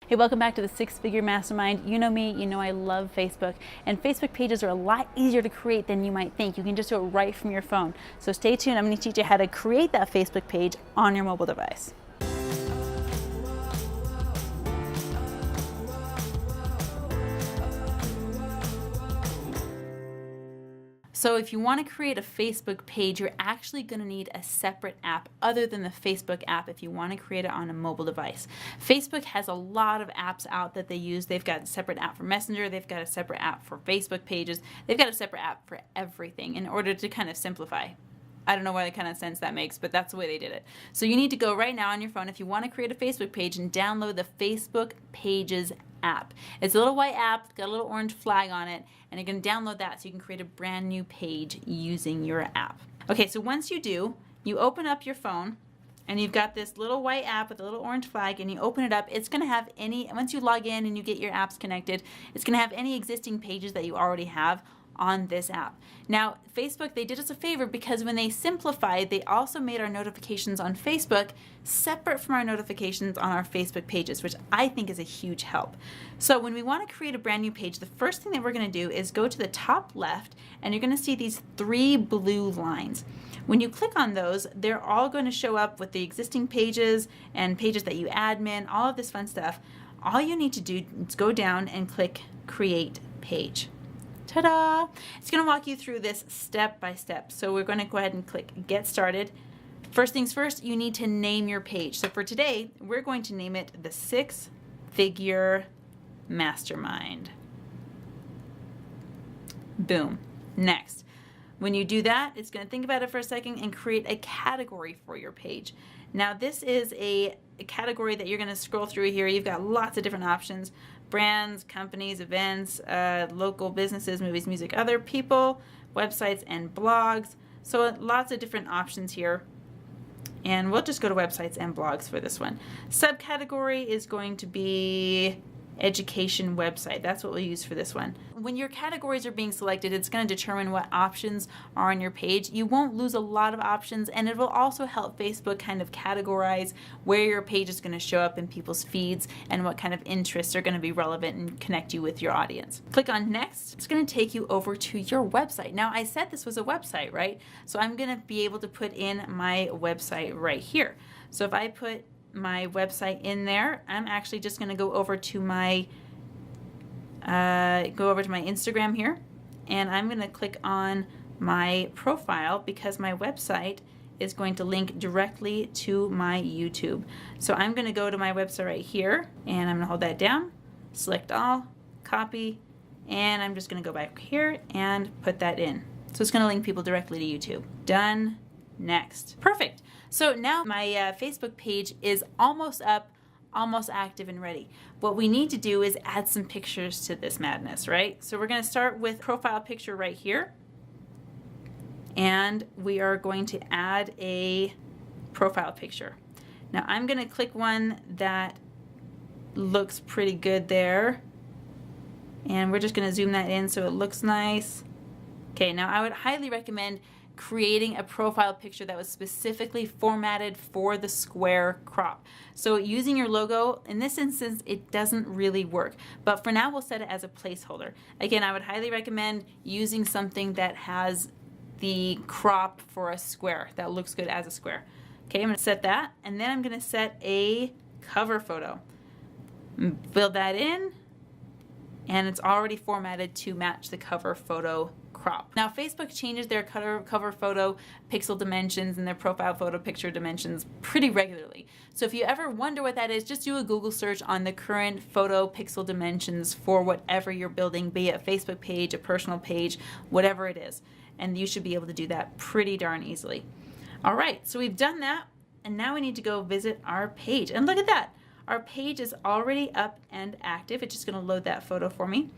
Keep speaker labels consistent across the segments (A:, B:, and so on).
A: Hey, welcome back to the Six Figure Mastermind. You know me, you know I love Facebook, and Facebook pages are a lot easier to create than you might think. You can just do it right from your phone. So stay tuned, I'm going to teach you how to create that Facebook page on your mobile device. So if you want to create a Facebook page, you're actually going to need a separate app other than the Facebook app if you want to create it on a mobile device. Facebook has a lot of apps out that they use. They've got a separate app for Messenger. They've got a separate app for Facebook pages. They've got a separate app for everything in order to kind of simplify. I don't know what kind of sense that makes, but that's the way they did it. So you need to go right now on your phone if you want to create a Facebook page and download the Facebook Pages app. It's a little white app, it's got a little orange flag on it, and you're going to download that so you can create a brand new page using your app. Okay, so once you do, you open up your phone and you've got this little white app with a little orange flag, and you open it up. It's going to have once you log in and you get your apps connected, it's going to have any existing pages that you already have on this app. Now, Facebook, they did us a favor because when they simplified, they also made our notifications on Facebook separate from our notifications on our Facebook pages, which I think is a huge help. So when we want to create a brand new page, the first thing that we're going to do is go to the top left, and you're going to see these three blue lines. When you click on those, they're all going to show up with the existing pages and pages that you admin, all of this fun stuff. All you need to do is go down and click Create Page. Ta-da! It's going to walk you through this step by step. So we're going to go ahead and click Get Started. First things first, you need to name your page. So for today, we're going to name it the Six Figure Mastermind. Boom. Next. When you do that, it's going to think about it for a second and create a category for your page. Now this is a category that you're going to scroll through here. You've got lots of different options. Brands, companies, events, local businesses, movies, music, other people, websites, and blogs. So lots of different options here. And we'll just go to websites and blogs for this one. Subcategory is going to be education website. That's what we'll use for this one. When your categories are being selected, it's going to determine what options are on your page. You won't lose a lot of options, and it will also help Facebook kind of categorize where your page is going to show up in people's feeds and what kind of interests are going to be relevant and connect you with your audience. Click on Next. It's going to take you over to your website. Now, I said this was a website, right? So I'm going to be able to put in my website right here. So if I put my website in there, I'm actually just going to go over to my Instagram here, and I'm going to click on my profile because my website is going to link directly to my YouTube. So I'm going to go to my website right here, and I'm going to hold that down, select all, copy, and I'm just going to go back here and put that in. So it's going to link people directly to YouTube. Done. Next. Perfect. So now my Facebook page is almost up, almost active and ready. What we need to do is add some pictures to this madness, right? So we're going to start with profile picture right here. And we are going to add a profile picture. Now I'm going to click one that looks pretty good there. And we're just going to zoom that in so it looks nice. Okay, now I would highly recommend creating a profile picture that was specifically formatted for the square crop. So using your logo, in this instance, it doesn't really work. But for now, we'll set it as a placeholder. Again, I would highly recommend using something that has the crop for a square, that looks good as a square. Okay, I'm going to set that, and then I'm going to set a cover photo. Fill that in, and it's already formatted to match the cover photo crop. Now Facebook changes their cover photo pixel dimensions and their profile photo picture dimensions pretty regularly. So if you ever wonder what that is, just do a Google search on the current photo pixel dimensions for whatever you're building, be it a Facebook page, a personal page, whatever it is. And you should be able to do that pretty darn easily. All right, so we've done that, and now we need to go visit our page. And look at that. Our page is already up and active. It's just going to load that photo for me.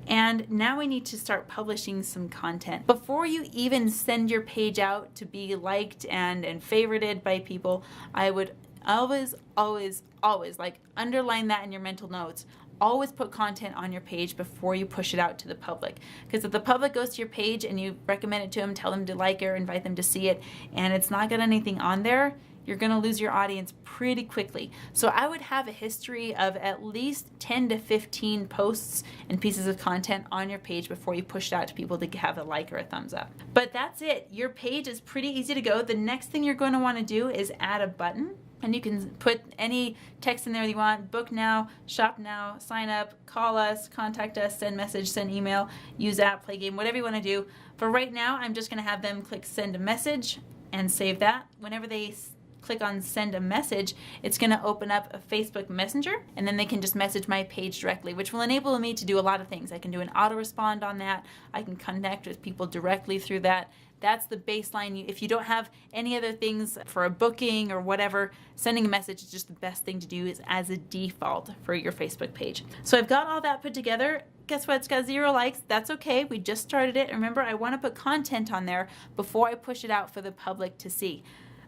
A: And now we need to start publishing some content. Before you even send your page out to be liked and favorited by people, I would always, like underline that in your mental notes. Always put content on your page before you push it out to the public. Because if the public goes to your page and you recommend it to them, tell them to like it or invite them to see it, and it's not got anything on there, you're going to lose your audience pretty quickly. So I would have a history of at least 10 to 15 posts and pieces of content on your page before you push it out to people to have a like or a thumbs up. But that's it. Your page is pretty easy to go. The next thing you're going to want to do is add a button. And you can put any text in there that you want: book now, shop now, sign up, call us, contact us, send message, send email, use app, play game, whatever you want to do. For right now, I'm just going to have them click send a message and save that. Whenever they click on send a message, it's going to open up a Facebook Messenger, and then they can just message my page directly, which will enable me to do a lot of things. I can do an auto respond on that. I can connect with people directly through that. That's the baseline. If you don't have any other things for a booking or whatever, sending a message is just the best thing to do is as a default for your Facebook page. So I've got all that put together. Guess what? It's got 0 likes. That's okay. We just started it. Remember, I want to put content on there before I push it out for the public to see.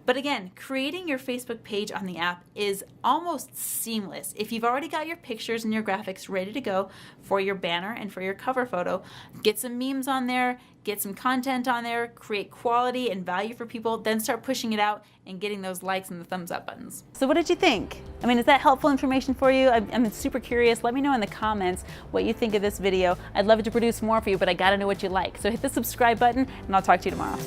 A: But again, creating your Facebook page on the app is almost seamless. If you've already got your pictures and your graphics ready to go for your banner and for your cover photo, get some memes on there, get some content on there, create quality and value for people, then start pushing it out and getting those likes and the thumbs up buttons. So what did you think? I mean, is that helpful information for you? I'm super curious. Let me know in the comments what you think of this video. I'd love to produce more for you, but I gotta know what you like. So hit the subscribe button and I'll talk to you tomorrow.